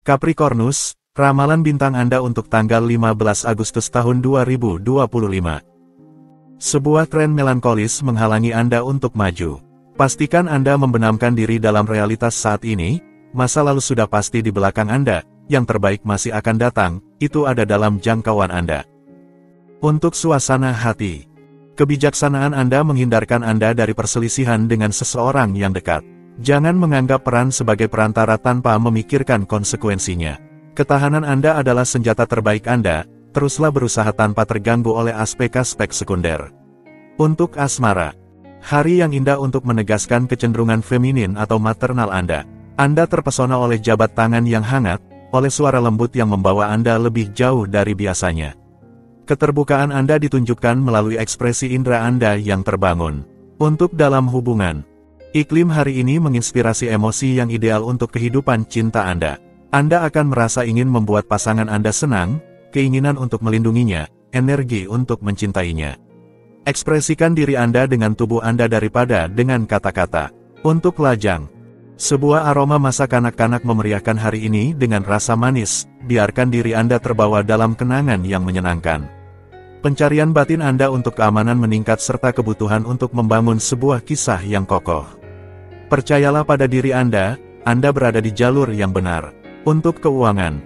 Capricornus, ramalan bintang Anda untuk tanggal 15 Agustus tahun 2025. Sebuah tren melankolis menghalangi Anda untuk maju. Pastikan Anda membenamkan diri dalam realitas saat ini, masa lalu sudah pasti di belakang Anda, yang terbaik masih akan datang, itu ada dalam jangkauan Anda. Untuk suasana hati, kebijaksanaan Anda menghindarkan Anda dari perselisihan dengan seseorang yang dekat. Jangan menganggap peran sebagai perantara tanpa memikirkan konsekuensinya. Ketahanan Anda adalah senjata terbaik Anda, teruslah berusaha tanpa terganggu oleh aspek-aspek sekunder. Untuk asmara, hari yang indah untuk menegaskan kecenderungan feminin atau maternal Anda. Anda terpesona oleh jabat tangan yang hangat, oleh suara lembut yang membawa Anda lebih jauh dari biasanya. Keterbukaan Anda ditunjukkan melalui ekspresi indera Anda yang terbangun. Untuk dalam hubungan, iklim hari ini menginspirasi emosi yang ideal untuk kehidupan cinta Anda. Anda akan merasa ingin membuat pasangan Anda senang, keinginan untuk melindunginya, energi untuk mencintainya. Ekspresikan diri Anda dengan tubuh Anda daripada dengan kata-kata. Untuk lajang, sebuah aroma masa kanak-kanak memeriahkan hari ini dengan rasa manis, biarkan diri Anda terbawa dalam kenangan yang menyenangkan. Pencarian batin Anda untuk keamanan meningkat serta kebutuhan untuk membangun sebuah kisah yang kokoh. Percayalah pada diri Anda berada di jalur yang benar. Untuk keuangan,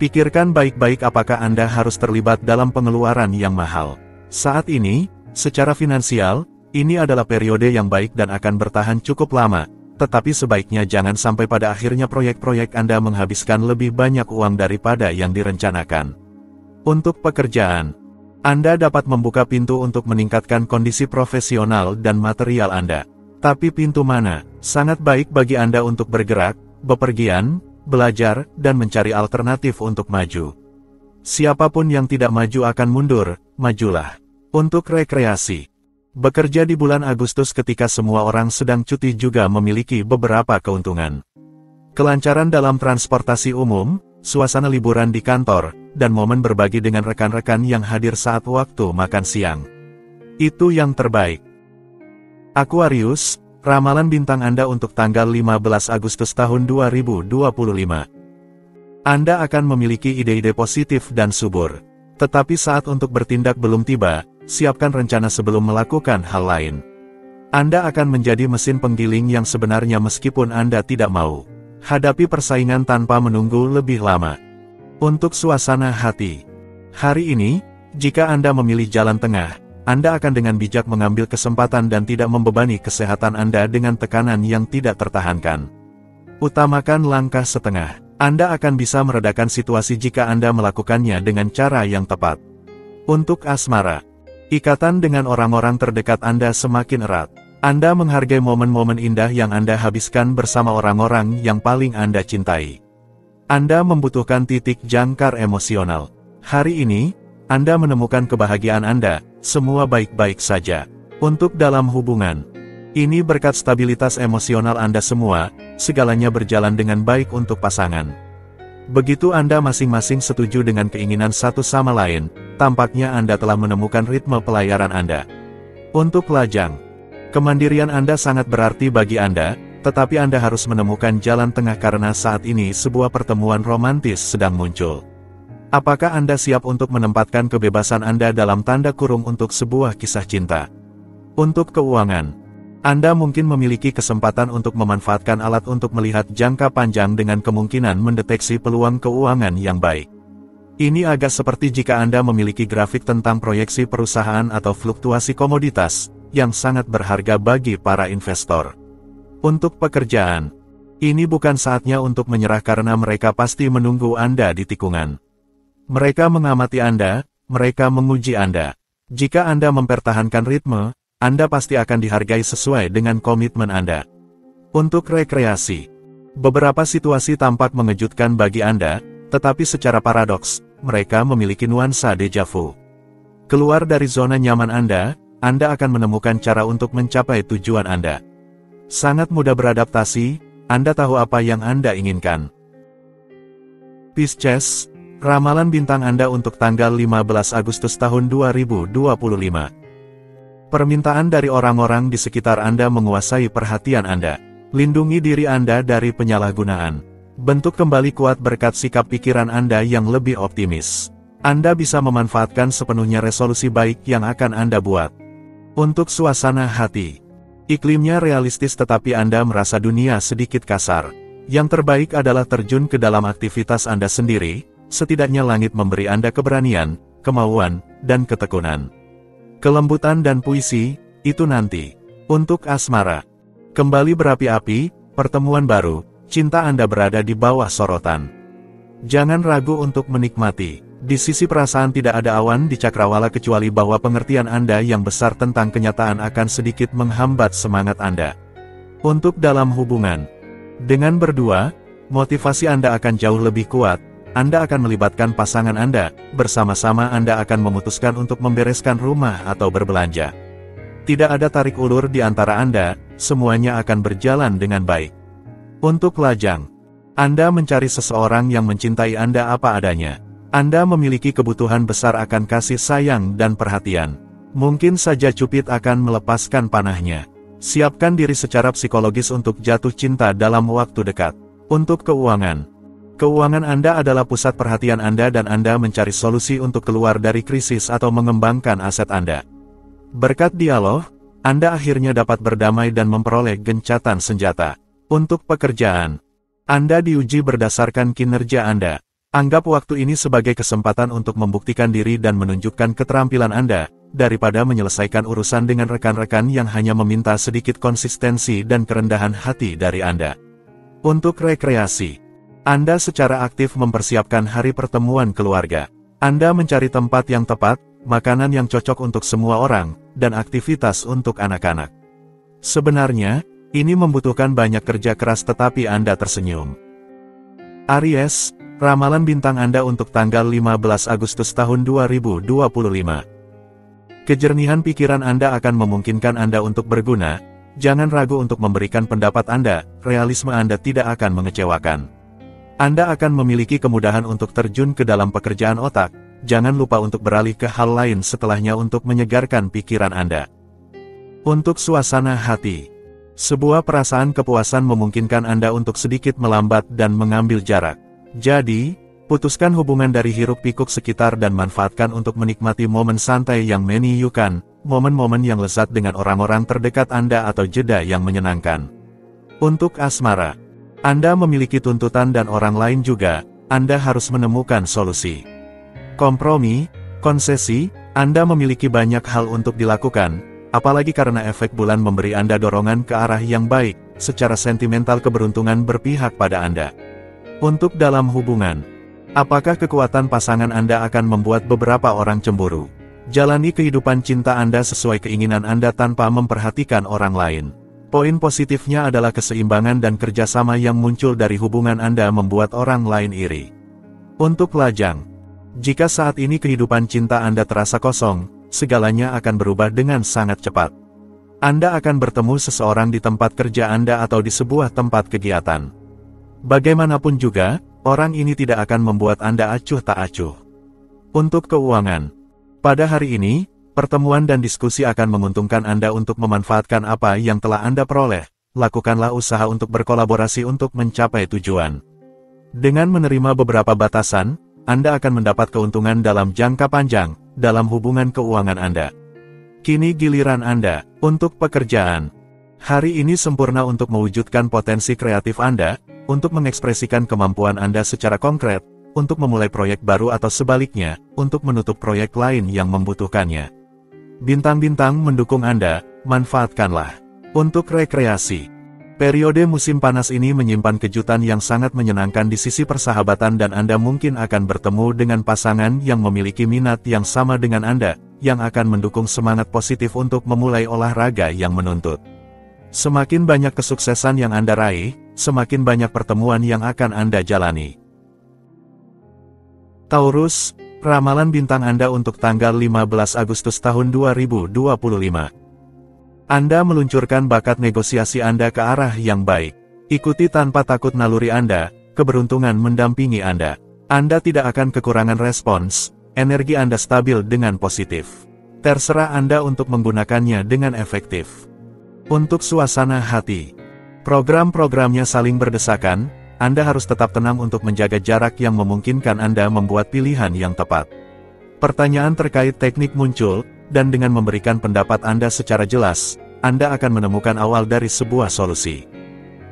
pikirkan baik-baik apakah Anda harus terlibat dalam pengeluaran yang mahal. Saat ini, secara finansial, ini adalah periode yang baik dan akan bertahan cukup lama, tetapi sebaiknya jangan sampai pada akhirnya proyek-proyek Anda menghabiskan lebih banyak uang daripada yang direncanakan. Untuk pekerjaan, Anda dapat membuka pintu untuk meningkatkan kondisi profesional dan material Anda. Tapi pintu mana, sangat baik bagi Anda untuk bergerak, bepergian, belajar, dan mencari alternatif untuk maju. Siapapun yang tidak maju akan mundur, majulah. Untuk rekreasi, bekerja di bulan Agustus ketika semua orang sedang cuti juga memiliki beberapa keuntungan. Kelancaran dalam transportasi umum, suasana liburan di kantor, dan momen berbagi dengan rekan-rekan yang hadir saat waktu makan siang. Itu yang terbaik. Aquarius, ramalan bintang Anda untuk tanggal 15 Agustus tahun 2025. Anda akan memiliki ide-ide positif dan subur. Tetapi saat untuk bertindak belum tiba, siapkan rencana sebelum melakukan hal lain. Anda akan menjadi mesin penggiling yang sebenarnya meskipun Anda tidak mau. Hadapi persaingan tanpa menunggu lebih lama. Untuk suasana hati, hari ini, jika Anda memilih jalan tengah, Anda akan dengan bijak mengambil kesempatan dan tidak membebani kesehatan Anda dengan tekanan yang tidak tertahankan. Utamakan langkah setengah. Anda akan bisa meredakan situasi jika Anda melakukannya dengan cara yang tepat. Untuk asmara, ikatan dengan orang-orang terdekat Anda semakin erat. Anda menghargai momen-momen indah yang Anda habiskan bersama orang-orang yang paling Anda cintai. Anda membutuhkan titik jangkar emosional. Hari ini, Anda menemukan kebahagiaan Anda, semua baik-baik saja. Untuk dalam hubungan, ini berkat stabilitas emosional Anda semua, segalanya berjalan dengan baik untuk pasangan. Begitu Anda masing-masing setuju dengan keinginan satu sama lain, tampaknya Anda telah menemukan ritme pelayaran Anda. Untuk lajang, kemandirian Anda sangat berarti bagi Anda, tetapi Anda harus menemukan jalan tengah karena saat ini sebuah pertemuan romantis sedang muncul. Apakah Anda siap untuk menempatkan kebebasan Anda dalam tanda kurung untuk sebuah kisah cinta? Untuk keuangan, Anda mungkin memiliki kesempatan untuk memanfaatkan alat untuk melihat jangka panjang dengan kemungkinan mendeteksi peluang keuangan yang baik. Ini agak seperti jika Anda memiliki grafik tentang proyeksi perusahaan atau fluktuasi komoditas, yang sangat berharga bagi para investor. Untuk pekerjaan, ini bukan saatnya untuk menyerah karena mereka pasti menunggu Anda di tikungan. Mereka mengamati Anda, mereka menguji Anda. Jika Anda mempertahankan ritme, Anda pasti akan dihargai sesuai dengan komitmen Anda. Untuk rekreasi, beberapa situasi tampak mengejutkan bagi Anda, tetapi secara paradoks, mereka memiliki nuansa deja vu. Keluar dari zona nyaman Anda akan menemukan cara untuk mencapai tujuan Anda. Sangat mudah beradaptasi, Anda tahu apa yang Anda inginkan. Pisces, ramalan bintang Anda untuk tanggal 15 Agustus tahun 2025. Permintaan dari orang-orang di sekitar Anda menguasai perhatian Anda. Lindungi diri Anda dari penyalahgunaan. bentuk kembali kuat berkat sikap pikiran Anda yang lebih optimis. Anda bisa memanfaatkan sepenuhnya resolusi baik yang akan Anda buat. Untuk suasana hati, iklimnya realistis tetapi Anda merasa dunia sedikit kasar. Yang terbaik adalah terjun ke dalam aktivitas Anda sendiri, setidaknya langit memberi Anda keberanian, kemauan, dan ketekunan. Kelembutan dan puisi, itu nanti. Untuk asmara, kembali berapi-api, pertemuan baru, cinta Anda berada di bawah sorotan. Jangan ragu untuk menikmati. Di sisi perasaan tidak ada awan di cakrawala kecuali bahwa pengertian Anda yang besar tentang kenyataan akan sedikit menghambat semangat Anda. Untuk dalam hubungan, dengan berdua, motivasi Anda akan jauh lebih kuat. Anda akan melibatkan pasangan Anda, bersama-sama Anda akan memutuskan untuk membereskan rumah atau berbelanja. Tidak ada tarik ulur di antara Anda, semuanya akan berjalan dengan baik. Untuk lajang, Anda mencari seseorang yang mencintai Anda apa adanya. Anda memiliki kebutuhan besar akan kasih sayang dan perhatian. Mungkin saja Cupid akan melepaskan panahnya. Siapkan diri secara psikologis untuk jatuh cinta dalam waktu dekat. Untuk keuangan, keuangan Anda adalah pusat perhatian Anda dan Anda mencari solusi untuk keluar dari krisis atau mengembangkan aset Anda. Berkat dialog, Anda akhirnya dapat berdamai dan memperoleh gencatan senjata. Untuk pekerjaan, Anda diuji berdasarkan kinerja Anda. Anggap waktu ini sebagai kesempatan untuk membuktikan diri dan menunjukkan keterampilan Anda, daripada menyelesaikan urusan dengan rekan-rekan yang hanya meminta sedikit konsistensi dan kerendahan hati dari Anda. Untuk rekreasi, Anda secara aktif mempersiapkan hari pertemuan keluarga. Anda mencari tempat yang tepat, makanan yang cocok untuk semua orang, dan aktivitas untuk anak-anak. Sebenarnya, ini membutuhkan banyak kerja keras tetapi Anda tersenyum. Aries, ramalan bintang Anda untuk tanggal 15 Agustus tahun 2025. Kejernihan pikiran Anda akan memungkinkan Anda untuk berguna. Jangan ragu untuk memberikan pendapat Anda, realisme Anda tidak akan mengecewakan. Anda akan memiliki kemudahan untuk terjun ke dalam pekerjaan otak. Jangan lupa untuk beralih ke hal lain setelahnya untuk menyegarkan pikiran Anda. Untuk suasana hati, sebuah perasaan kepuasan memungkinkan Anda untuk sedikit melambat dan mengambil jarak. Jadi, putuskan hubungan dari hiruk-pikuk sekitar dan manfaatkan untuk menikmati momen santai yang menyuguhkan, momen-momen yang lezat dengan orang-orang terdekat Anda atau jeda yang menyenangkan. Untuk asmara, Anda memiliki tuntutan dan orang lain juga, Anda harus menemukan solusi. Kompromi, konsesi, Anda memiliki banyak hal untuk dilakukan, apalagi karena efek bulan memberi Anda dorongan ke arah yang baik, secara sentimental keberuntungan berpihak pada Anda. Untuk dalam hubungan, apakah kekuatan pasangan Anda akan membuat beberapa orang cemburu? Jalani kehidupan cinta Anda sesuai keinginan Anda tanpa memperhatikan orang lain. Poin positifnya adalah keseimbangan dan kerjasama yang muncul dari hubungan Anda membuat orang lain iri. Untuk lajang, jika saat ini kehidupan cinta Anda terasa kosong, segalanya akan berubah dengan sangat cepat. Anda akan bertemu seseorang di tempat kerja Anda atau di sebuah tempat kegiatan. Bagaimanapun juga, orang ini tidak akan membuat Anda acuh tak acuh. Untuk keuangan, pada hari ini, pertemuan dan diskusi akan menguntungkan Anda untuk memanfaatkan apa yang telah Anda peroleh. Lakukanlah usaha untuk berkolaborasi untuk mencapai tujuan. Dengan menerima beberapa batasan, Anda akan mendapat keuntungan dalam jangka panjang, dalam hubungan keuangan Anda. Kini giliran Anda, untuk pekerjaan. Hari ini sempurna untuk mewujudkan potensi kreatif Anda, untuk mengekspresikan kemampuan Anda secara konkret, untuk memulai proyek baru atau sebaliknya, untuk menutup proyek lain yang membutuhkannya. Bintang-bintang mendukung Anda, manfaatkanlah. Untuk rekreasi, periode musim panas ini menyimpan kejutan yang sangat menyenangkan di sisi persahabatan dan Anda mungkin akan bertemu dengan pasangan yang memiliki minat yang sama dengan Anda, yang akan mendukung semangat positif untuk memulai olahraga yang menuntut. Semakin banyak kesuksesan yang Anda raih, semakin banyak pertemuan yang akan Anda jalani. Taurus, ramalan bintang Anda untuk tanggal 15 Agustus tahun 2025. Anda meluncurkan bakat negosiasi Anda ke arah yang baik. Ikuti tanpa takut naluri Anda, keberuntungan mendampingi Anda. Anda tidak akan kekurangan respons, energi Anda stabil dengan positif. Terserah Anda untuk menggunakannya dengan efektif. Untuk suasana hati, program-programnya saling berdesakan, Anda harus tetap tenang untuk menjaga jarak yang memungkinkan Anda membuat pilihan yang tepat. Pertanyaan terkait teknik muncul, dan dengan memberikan pendapat Anda secara jelas, Anda akan menemukan awal dari sebuah solusi.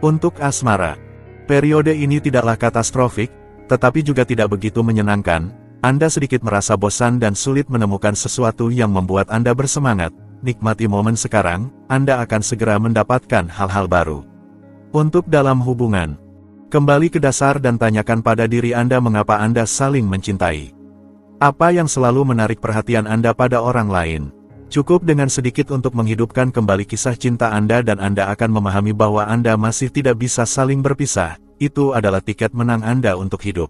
Untuk asmara, periode ini tidaklah katastrofik, tetapi juga tidak begitu menyenangkan. Anda sedikit merasa bosan dan sulit menemukan sesuatu yang membuat Anda bersemangat. Nikmati momen sekarang, Anda akan segera mendapatkan hal-hal baru. Untuk dalam hubungan, kembali ke dasar dan tanyakan pada diri Anda mengapa Anda saling mencintai. Apa yang selalu menarik perhatian Anda pada orang lain? Cukup dengan sedikit untuk menghidupkan kembali kisah cinta Anda dan Anda akan memahami bahwa Anda masih tidak bisa saling berpisah. Itu adalah tiket menang Anda untuk hidup.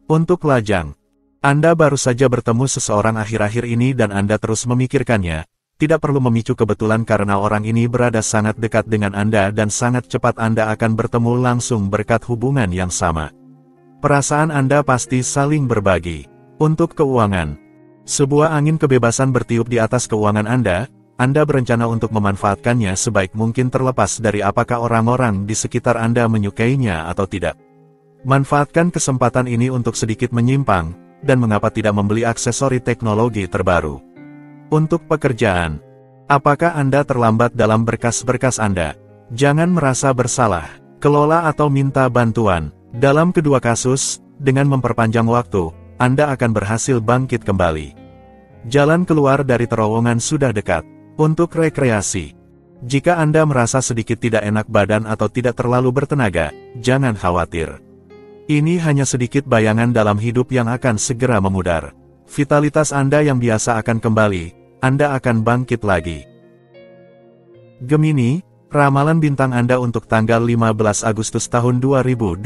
Untuk lajang, Anda baru saja bertemu seseorang akhir-akhir ini dan Anda terus memikirkannya. Tidak perlu memicu kebetulan karena orang ini berada sangat dekat dengan Anda dan sangat cepat Anda akan bertemu langsung berkat hubungan yang sama. Perasaan Anda pasti saling berbagi. Untuk keuangan, sebuah angin kebebasan bertiup di atas keuangan Anda berencana untuk memanfaatkannya sebaik mungkin terlepas dari apakah orang-orang di sekitar Anda menyukainya atau tidak. Manfaatkan kesempatan ini untuk sedikit menyimpang, dan mengapa tidak membeli aksesori teknologi terbaru. Untuk pekerjaan, apakah Anda terlambat dalam berkas-berkas Anda? Jangan merasa bersalah, kelola atau minta bantuan. Dalam kedua kasus, dengan memperpanjang waktu, Anda akan berhasil bangkit kembali. Jalan keluar dari terowongan sudah dekat. Untuk rekreasi, jika Anda merasa sedikit tidak enak badan atau tidak terlalu bertenaga, jangan khawatir. Ini hanya sedikit bayangan dalam hidup yang akan segera memudar. Vitalitas Anda yang biasa akan kembali, Anda akan bangkit lagi. Gemini, ramalan bintang Anda untuk tanggal 15 Agustus tahun 2025.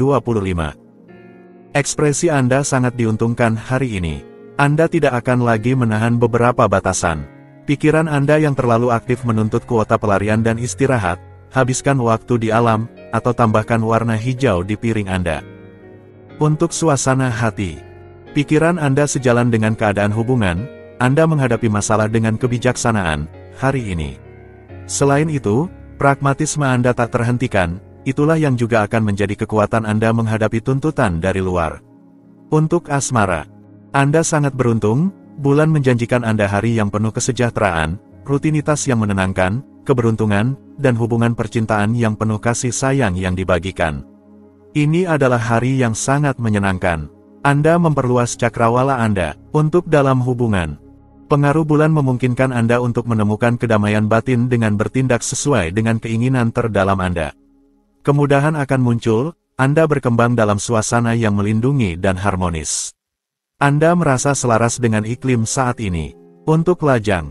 Ekspresi Anda sangat diuntungkan hari ini. Anda tidak akan lagi menahan beberapa batasan. Pikiran Anda yang terlalu aktif menuntut kuota pelarian dan istirahat, habiskan waktu di alam, atau tambahkan warna hijau di piring Anda. Untuk suasana hati, pikiran Anda sejalan dengan keadaan hubungan, Anda menghadapi masalah dengan kebijaksanaan, hari ini. Selain itu, pragmatisme Anda tak terhentikan, itulah yang juga akan menjadi kekuatan Anda menghadapi tuntutan dari luar. Untuk asmara, Anda sangat beruntung, bulan menjanjikan Anda hari yang penuh kesejahteraan, rutinitas yang menenangkan, keberuntungan, dan hubungan percintaan yang penuh kasih sayang yang dibagikan. Ini adalah hari yang sangat menyenangkan. Anda memperluas cakrawala Anda. Untuk dalam hubungan, pengaruh bulan memungkinkan Anda untuk menemukan kedamaian batin dengan bertindak sesuai dengan keinginan terdalam Anda. Kemudahan akan muncul, Anda berkembang dalam suasana yang melindungi dan harmonis. Anda merasa selaras dengan iklim saat ini. Untuk lajang,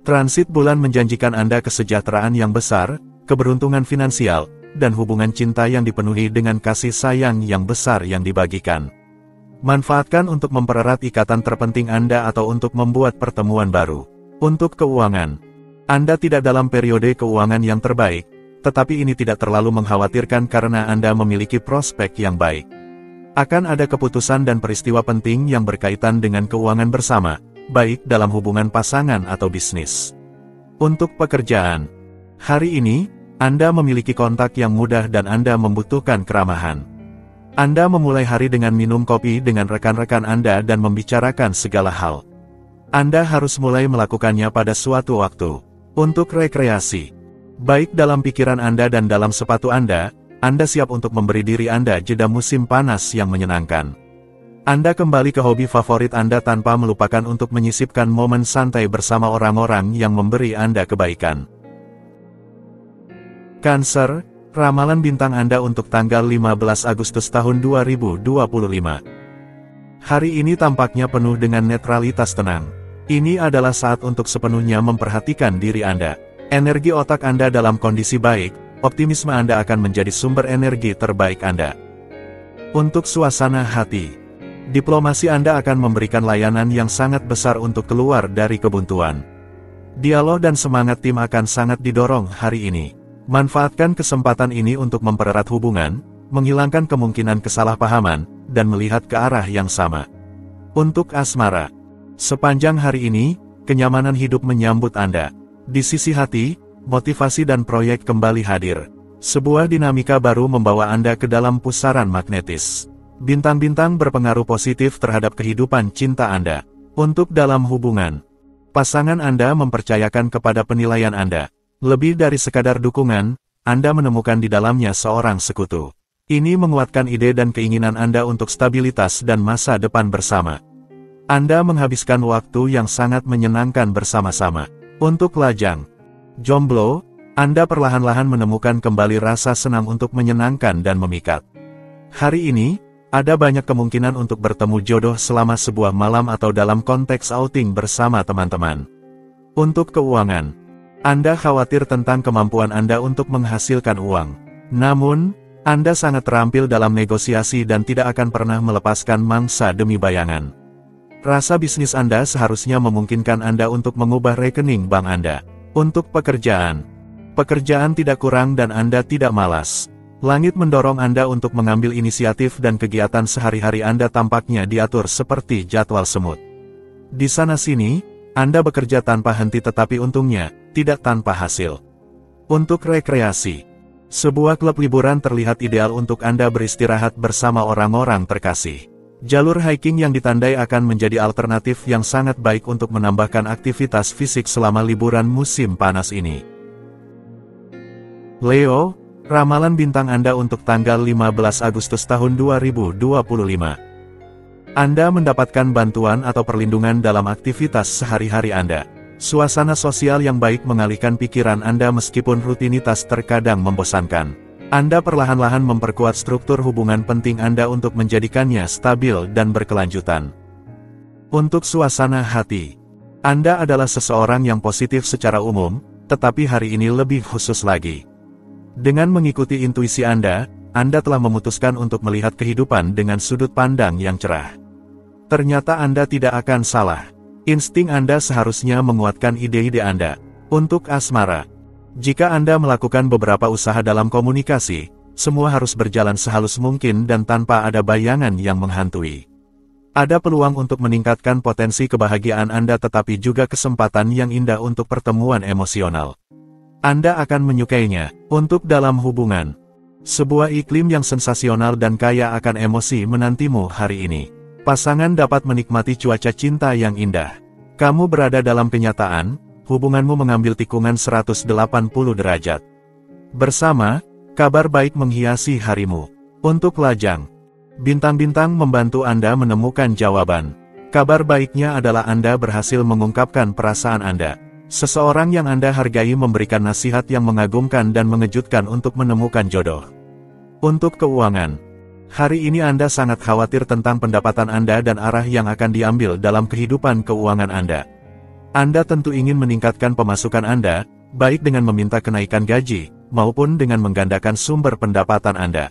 transit bulan menjanjikan Anda kesejahteraan yang besar, keberuntungan finansial, dan hubungan cinta yang dipenuhi dengan kasih sayang yang besar yang dibagikan. Manfaatkan untuk mempererat ikatan terpenting Anda atau untuk membuat pertemuan baru. Untuk keuangan, Anda tidak dalam periode keuangan yang terbaik, tetapi ini tidak terlalu mengkhawatirkan karena Anda memiliki prospek yang baik. Akan ada keputusan dan peristiwa penting yang berkaitan dengan keuangan bersama, baik dalam hubungan pasangan atau bisnis. Untuk pekerjaan, hari ini, Anda memiliki kontak yang mudah dan Anda membutuhkan keramahan. Anda memulai hari dengan minum kopi dengan rekan-rekan Anda dan membicarakan segala hal. Anda harus mulai melakukannya pada suatu waktu. Untuk rekreasi, baik dalam pikiran Anda dan dalam sepatu Anda siap untuk memberi diri Anda jeda musim panas yang menyenangkan. Anda kembali ke hobi favorit Anda tanpa melupakan untuk menyisipkan momen santai bersama orang-orang yang memberi Anda kebaikan. Cancer, ramalan bintang Anda untuk tanggal 15 Agustus tahun 2025. Hari ini tampaknya penuh dengan netralitas tenang. Ini adalah saat untuk sepenuhnya memperhatikan diri Anda. Energi otak Anda dalam kondisi baik, optimisme Anda akan menjadi sumber energi terbaik Anda. Untuk suasana hati, diplomasi Anda akan memberikan layanan yang sangat besar untuk keluar dari kebuntuan. Dialog dan semangat tim akan sangat didorong hari ini. Manfaatkan kesempatan ini untuk mempererat hubungan, menghilangkan kemungkinan kesalahpahaman, dan melihat ke arah yang sama. Untuk asmara, sepanjang hari ini, kenyamanan hidup menyambut Anda. Di sisi hati, motivasi dan proyek kembali hadir. Sebuah dinamika baru membawa Anda ke dalam pusaran magnetis. Bintang-bintang berpengaruh positif terhadap kehidupan cinta Anda. Untuk dalam hubungan, pasangan Anda mempercayakan kepada penilaian Anda. Lebih dari sekadar dukungan, Anda menemukan di dalamnya seorang sekutu. Ini menguatkan ide dan keinginan Anda untuk stabilitas dan masa depan bersama. Anda menghabiskan waktu yang sangat menyenangkan bersama-sama. Untuk lajang jomblo, Anda perlahan-lahan menemukan kembali rasa senang untuk menyenangkan dan memikat. Hari ini, ada banyak kemungkinan untuk bertemu jodoh selama sebuah malam atau dalam konteks outing bersama teman-teman. Untuk keuangan, Anda khawatir tentang kemampuan Anda untuk menghasilkan uang. Namun, Anda sangat terampil dalam negosiasi dan tidak akan pernah melepaskan mangsa demi bayangan. Rasa bisnis Anda seharusnya memungkinkan Anda untuk mengubah rekening bank Anda. Untuk pekerjaan, pekerjaan tidak kurang dan Anda tidak malas. Langit mendorong Anda untuk mengambil inisiatif dan kegiatan sehari-hari Anda tampaknya diatur seperti jadwal semut. Di sana-sini, Anda bekerja tanpa henti tetapi untungnya, tidak tanpa hasil. Untuk rekreasi, sebuah klub liburan terlihat ideal untuk Anda beristirahat bersama orang-orang terkasih. Jalur hiking yang ditandai akan menjadi alternatif yang sangat baik untuk menambahkan aktivitas fisik selama liburan musim panas ini. Leo, ramalan bintang Anda untuk tanggal 15 Agustus tahun 2025. Anda mendapatkan bantuan atau perlindungan dalam aktivitas sehari-hari Anda. Suasana sosial yang baik mengalihkan pikiran Anda meskipun rutinitas terkadang membosankan. Anda perlahan-lahan memperkuat struktur hubungan penting Anda untuk menjadikannya stabil dan berkelanjutan. Untuk suasana hati, Anda adalah seseorang yang positif secara umum, tetapi hari ini lebih khusus lagi. Dengan mengikuti intuisi Anda telah memutuskan untuk melihat kehidupan dengan sudut pandang yang cerah. Ternyata Anda tidak akan salah. Insting Anda seharusnya menguatkan ide-ide Anda. Untuk asmara, jika Anda melakukan beberapa usaha dalam komunikasi, semua harus berjalan sehalus mungkin dan tanpa ada bayangan yang menghantui. Ada peluang untuk meningkatkan potensi kebahagiaan Anda tetapi juga kesempatan yang indah untuk pertemuan emosional. Anda akan menyukainya. Untuk dalam hubungan, sebuah iklim yang sensasional dan kaya akan emosi menantimu hari ini. Pasangan dapat menikmati cuaca cinta yang indah. Kamu berada dalam kenyataan, hubunganmu mengambil tikungan 180 derajat. Bersama, kabar baik menghiasi harimu. Untuk lajang, bintang-bintang membantu Anda menemukan jawaban. Kabar baiknya adalah Anda berhasil mengungkapkan perasaan Anda. Seseorang yang Anda hargai memberikan nasihat yang mengagumkan dan mengejutkan untuk menemukan jodoh. Untuk keuangan, hari ini Anda sangat khawatir tentang pendapatan Anda dan arah yang akan diambil dalam kehidupan keuangan Anda. Anda tentu ingin meningkatkan pemasukan Anda, baik dengan meminta kenaikan gaji, maupun dengan menggandakan sumber pendapatan Anda.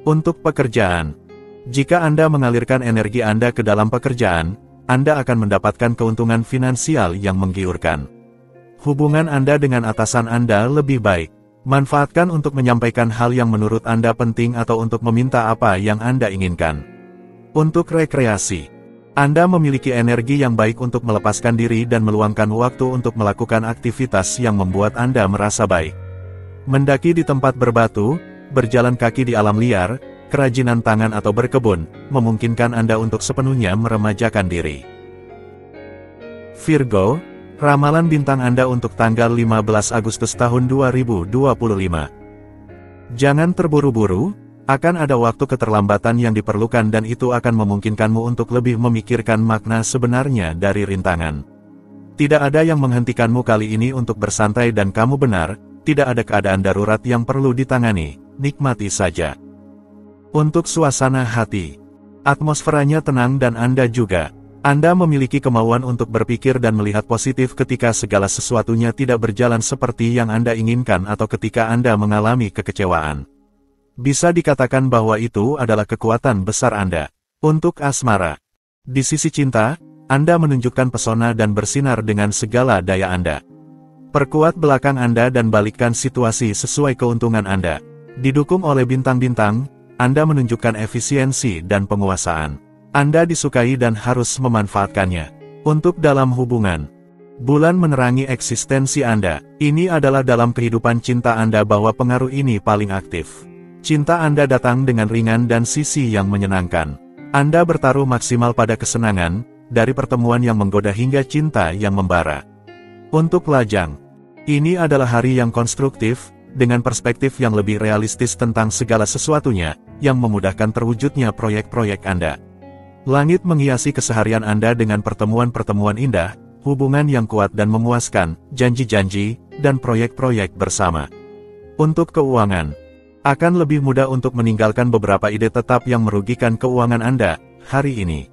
Untuk pekerjaan, jika Anda mengalirkan energi Anda ke dalam pekerjaan, Anda akan mendapatkan keuntungan finansial yang menggiurkan. Hubungan Anda dengan atasan Anda lebih baik. Manfaatkan untuk menyampaikan hal yang menurut Anda penting atau untuk meminta apa yang Anda inginkan. Untuk rekreasi, Anda memiliki energi yang baik untuk melepaskan diri dan meluangkan waktu untuk melakukan aktivitas yang membuat Anda merasa baik. Mendaki di tempat berbatu, berjalan kaki di alam liar, kerajinan tangan atau berkebun, memungkinkan Anda untuk sepenuhnya meremajakan diri. Virgo, ramalan bintang Anda untuk tanggal 15 Agustus tahun 2025. Jangan terburu-buru, akan ada waktu keterlambatan yang diperlukan dan itu akan memungkinkanmu untuk lebih memikirkan makna sebenarnya dari rintangan. Tidak ada yang menghentikanmu kali ini untuk bersantai dan kamu benar, tidak ada keadaan darurat yang perlu ditangani, nikmati saja. Untuk suasana hati, atmosferanya tenang dan Anda juga. Anda memiliki kemauan untuk berpikir dan melihat positif ketika segala sesuatunya tidak berjalan seperti yang Anda inginkan atau ketika Anda mengalami kekecewaan. Bisa dikatakan bahwa itu adalah kekuatan besar Anda. Untuk asmara, di sisi cinta, Anda menunjukkan pesona dan bersinar dengan segala daya Anda. Perkuat belakang Anda dan balikkan situasi sesuai keuntungan Anda. Didukung oleh bintang-bintang, Anda menunjukkan efisiensi dan penguasaan. Anda disukai dan harus memanfaatkannya. Untuk dalam hubungan, Bulan menerangi eksistensi Anda. Ini adalah dalam kehidupan cinta Anda bahwa pengaruh ini paling aktif. Cinta Anda datang dengan ringan dan sisi yang menyenangkan. Anda bertaruh maksimal pada kesenangan, dari pertemuan yang menggoda hingga cinta yang membara. Untuk lajang, ini adalah hari yang konstruktif, dengan perspektif yang lebih realistis tentang segala sesuatunya, yang memudahkan terwujudnya proyek-proyek Anda. Langit menghiasi keseharian Anda dengan pertemuan-pertemuan indah, hubungan yang kuat dan memuaskan, janji-janji, dan proyek-proyek bersama. Untuk keuangan, akan lebih mudah untuk meninggalkan beberapa ide tetap yang merugikan keuangan Anda, hari ini.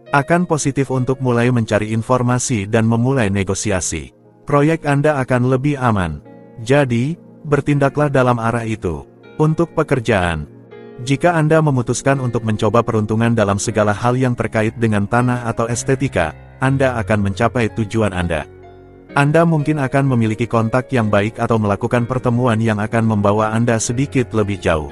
Akan positif untuk mulai mencari informasi dan memulai negosiasi. Proyek Anda akan lebih aman. Jadi, bertindaklah dalam arah itu. Untuk pekerjaan, jika Anda memutuskan untuk mencoba peruntungan dalam segala hal yang terkait dengan tanah atau estetika, Anda akan mencapai tujuan Anda. Anda mungkin akan memiliki kontak yang baik atau melakukan pertemuan yang akan membawa Anda sedikit lebih jauh.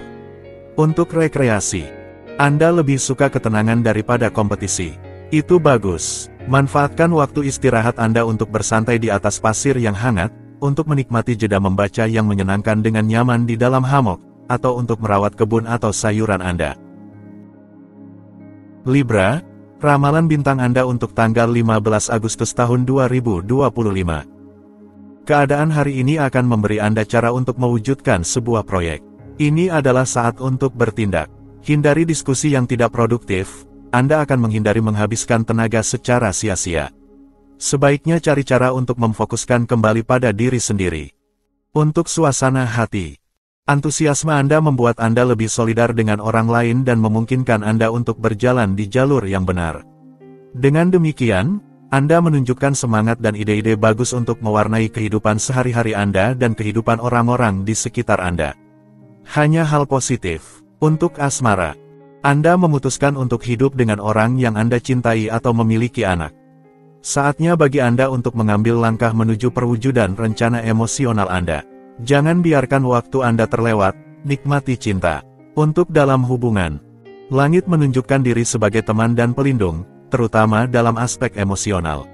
Untuk rekreasi, Anda lebih suka ketenangan daripada kompetisi. Itu bagus. Manfaatkan waktu istirahat Anda untuk bersantai di atas pasir yang hangat, untuk menikmati jeda membaca yang menyenangkan dengan nyaman di dalam hammock, atau untuk merawat kebun atau sayuran Anda. Libra, ramalan bintang Anda untuk tanggal 15 Agustus tahun 2025. Keadaan hari ini akan memberi Anda cara untuk mewujudkan sebuah proyek. Ini adalah saat untuk bertindak. Hindari diskusi yang tidak produktif, Anda akan menghindari menghabiskan tenaga secara sia-sia. Sebaiknya cari cara untuk memfokuskan kembali pada diri sendiri. Untuk suasana hati, antusiasme Anda membuat Anda lebih solidar dengan orang lain dan memungkinkan Anda untuk berjalan di jalur yang benar. Dengan demikian, Anda menunjukkan semangat dan ide-ide bagus untuk mewarnai kehidupan sehari-hari Anda dan kehidupan orang-orang di sekitar Anda. Hanya hal positif. Untuk asmara, Anda memutuskan untuk hidup dengan orang yang Anda cintai atau memiliki anak. Saatnya bagi Anda untuk mengambil langkah menuju perwujudan rencana emosional Anda. Jangan biarkan waktu Anda terlewat, nikmati cinta. Untuk dalam hubungan, langit menunjukkan diri sebagai teman dan pelindung, terutama dalam aspek emosional.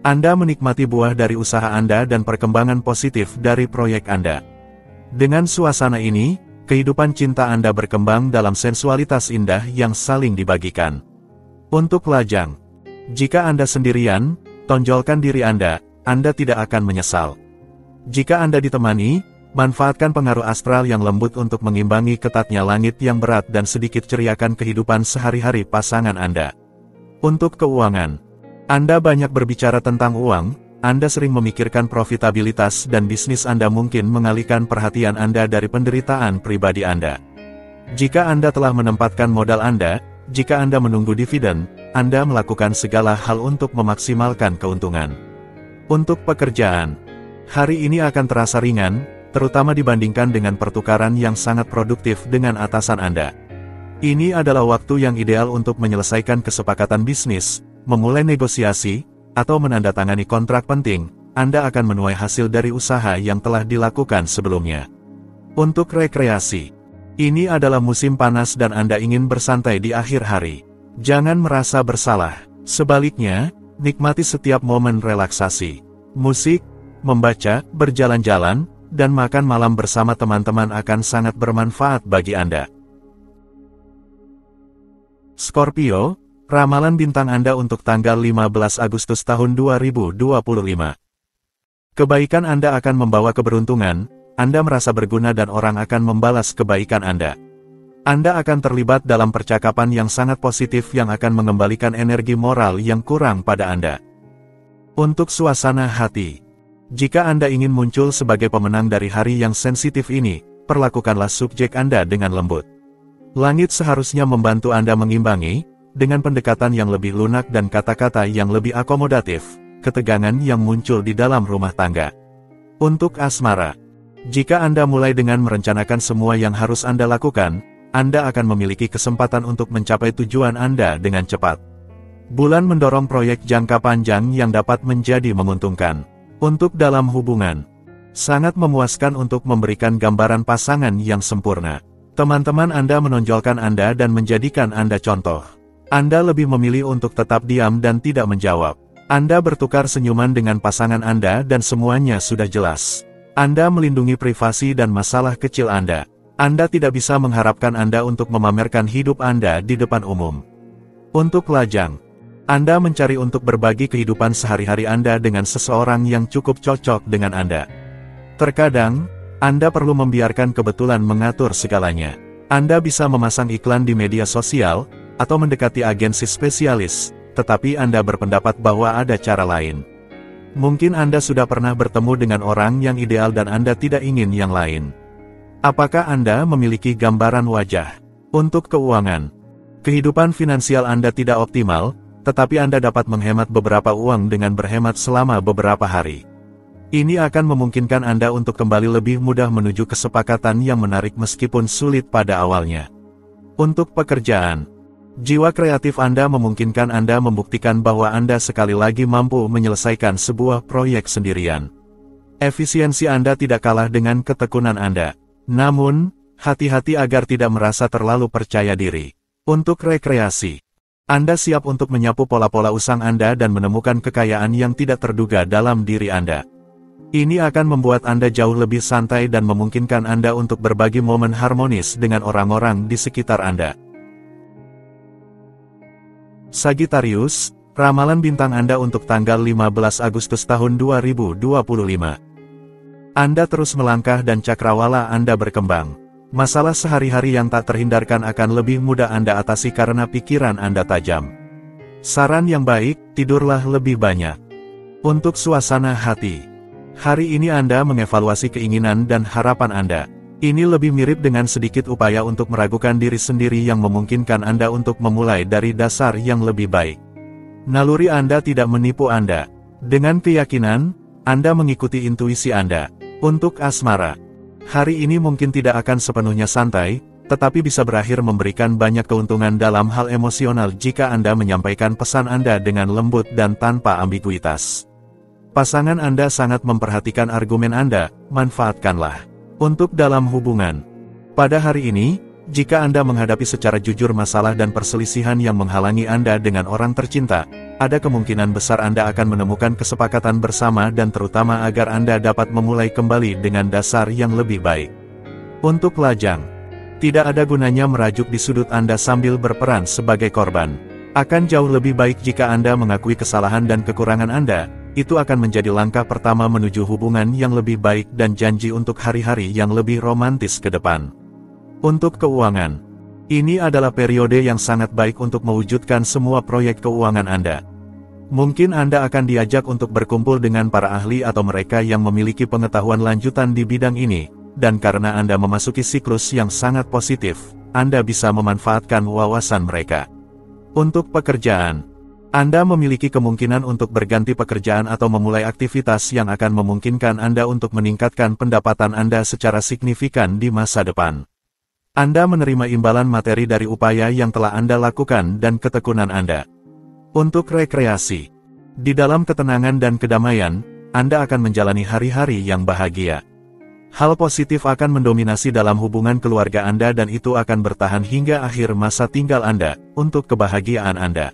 Anda menikmati buah dari usaha Anda dan perkembangan positif dari proyek Anda. Dengan suasana ini, kehidupan cinta Anda berkembang dalam sensualitas indah yang saling dibagikan. Untuk lajang, jika Anda sendirian, tonjolkan diri Anda tidak akan menyesal. Jika Anda ditemani, manfaatkan pengaruh astral yang lembut untuk mengimbangi ketatnya langit yang berat dan sedikit ceriakan kehidupan sehari-hari pasangan Anda. Untuk keuangan, Anda banyak berbicara tentang uang, Anda sering memikirkan profitabilitas dan bisnis Anda mungkin mengalihkan perhatian Anda dari penderitaan pribadi Anda. Jika Anda telah menempatkan modal Anda, jika Anda menunggu dividen, Anda melakukan segala hal untuk memaksimalkan keuntungan. Untuk pekerjaan, hari ini akan terasa ringan, terutama dibandingkan dengan pertukaran yang sangat produktif dengan atasan Anda. Ini adalah waktu yang ideal untuk menyelesaikan kesepakatan bisnis, memulai negosiasi, atau menandatangani kontrak penting. Anda akan menuai hasil dari usaha yang telah dilakukan sebelumnya. Untuk rekreasi, ini adalah musim panas dan Anda ingin bersantai di akhir hari. Jangan merasa bersalah. Sebaliknya, nikmati setiap momen relaksasi. Musik, membaca, berjalan-jalan, dan makan malam bersama teman-teman akan sangat bermanfaat bagi Anda. Scorpio, ramalan bintang Anda untuk tanggal 15 Agustus tahun 2025. Kebaikan Anda akan membawa keberuntungan, Anda merasa berguna dan orang akan membalas kebaikan Anda. Anda akan terlibat dalam percakapan yang sangat positif yang akan mengembalikan energi moral yang kurang pada Anda. Untuk suasana hati, jika Anda ingin muncul sebagai pemenang dari hari yang sensitif ini, perlakukanlah subjek Anda dengan lembut. Langit seharusnya membantu Anda mengimbangi, dengan pendekatan yang lebih lunak dan kata-kata yang lebih akomodatif, ketegangan yang muncul di dalam rumah tangga. Untuk asmara, jika Anda mulai dengan merencanakan semua yang harus Anda lakukan, Anda akan memiliki kesempatan untuk mencapai tujuan Anda dengan cepat. Bulan mendorong proyek jangka panjang yang dapat menjadi menguntungkan. Untuk dalam hubungan, sangat memuaskan untuk memberikan gambaran pasangan yang sempurna. Teman-teman Anda menonjolkan Anda dan menjadikan Anda contoh. Anda lebih memilih untuk tetap diam dan tidak menjawab. Anda bertukar senyuman dengan pasangan Anda dan semuanya sudah jelas. Anda melindungi privasi dan masalah kecil Anda. Anda tidak bisa mengharapkan Anda untuk memamerkan hidup Anda di depan umum. Untuk lajang, Anda mencari untuk berbagi kehidupan sehari-hari Anda dengan seseorang yang cukup cocok dengan Anda. Terkadang, Anda perlu membiarkan kebetulan mengatur segalanya. Anda bisa memasang iklan di media sosial, atau mendekati agensi spesialis, tetapi Anda berpendapat bahwa ada cara lain. Mungkin Anda sudah pernah bertemu dengan orang yang ideal dan Anda tidak ingin yang lain. Apakah Anda memiliki gambaran wajah? Untuk keuangan, kehidupan finansial Anda tidak optimal, tetapi Anda dapat menghemat beberapa uang dengan berhemat selama beberapa hari. Ini akan memungkinkan Anda untuk kembali lebih mudah menuju kesepakatan yang menarik meskipun sulit pada awalnya. Untuk pekerjaan, jiwa kreatif Anda memungkinkan Anda membuktikan bahwa Anda sekali lagi mampu menyelesaikan sebuah proyek sendirian. Efisiensi Anda tidak kalah dengan ketekunan Anda. Namun, hati-hati agar tidak merasa terlalu percaya diri. Untuk rekreasi, Anda siap untuk menyapu pola-pola usang Anda dan menemukan kekayaan yang tidak terduga dalam diri Anda. Ini akan membuat Anda jauh lebih santai dan memungkinkan Anda untuk berbagi momen harmonis dengan orang-orang di sekitar Anda. Sagittarius, ramalan bintang Anda untuk tanggal 15 Agustus tahun 2025. Anda terus melangkah dan cakrawala Anda berkembang. Masalah sehari-hari yang tak terhindarkan akan lebih mudah Anda atasi karena pikiran Anda tajam. Saran yang baik, tidurlah lebih banyak. Untuk suasana hati, hari ini Anda mengevaluasi keinginan dan harapan Anda. Ini lebih mirip dengan sedikit upaya untuk meragukan diri sendiri yang memungkinkan Anda untuk memulai dari dasar yang lebih baik. Naluri Anda tidak menipu Anda. Dengan keyakinan, Anda mengikuti intuisi Anda. Untuk asmara, hari ini mungkin tidak akan sepenuhnya santai, tetapi bisa berakhir memberikan banyak keuntungan dalam hal emosional jika Anda menyampaikan pesan Anda dengan lembut dan tanpa ambiguitas. Pasangan Anda sangat memperhatikan argumen Anda, manfaatkanlah. Untuk dalam hubungan, pada hari ini, jika Anda menghadapi secara jujur masalah dan perselisihan yang menghalangi Anda dengan orang tercinta, ada kemungkinan besar Anda akan menemukan kesepakatan bersama dan terutama agar Anda dapat memulai kembali dengan dasar yang lebih baik. Untuk lajang, tidak ada gunanya merajuk di sudut Anda sambil berperan sebagai korban. Akan jauh lebih baik jika Anda mengakui kesalahan dan kekurangan Anda. Itu akan menjadi langkah pertama menuju hubungan yang lebih baik dan janji untuk hari-hari yang lebih romantis ke depan. Untuk keuangan, ini adalah periode yang sangat baik untuk mewujudkan semua proyek keuangan Anda. Mungkin Anda akan diajak untuk berkumpul dengan para ahli atau mereka yang memiliki pengetahuan lanjutan di bidang ini, dan karena Anda memasuki siklus yang sangat positif, Anda bisa memanfaatkan wawasan mereka. Untuk pekerjaan, Anda memiliki kemungkinan untuk berganti pekerjaan atau memulai aktivitas yang akan memungkinkan Anda untuk meningkatkan pendapatan Anda secara signifikan di masa depan. Anda menerima imbalan materi dari upaya yang telah Anda lakukan dan ketekunan Anda. Untuk rekreasi, di dalam ketenangan dan kedamaian, Anda akan menjalani hari-hari yang bahagia. Hal positif akan mendominasi dalam hubungan keluarga Anda dan itu akan bertahan hingga akhir masa tinggal Anda, untuk kebahagiaan Anda.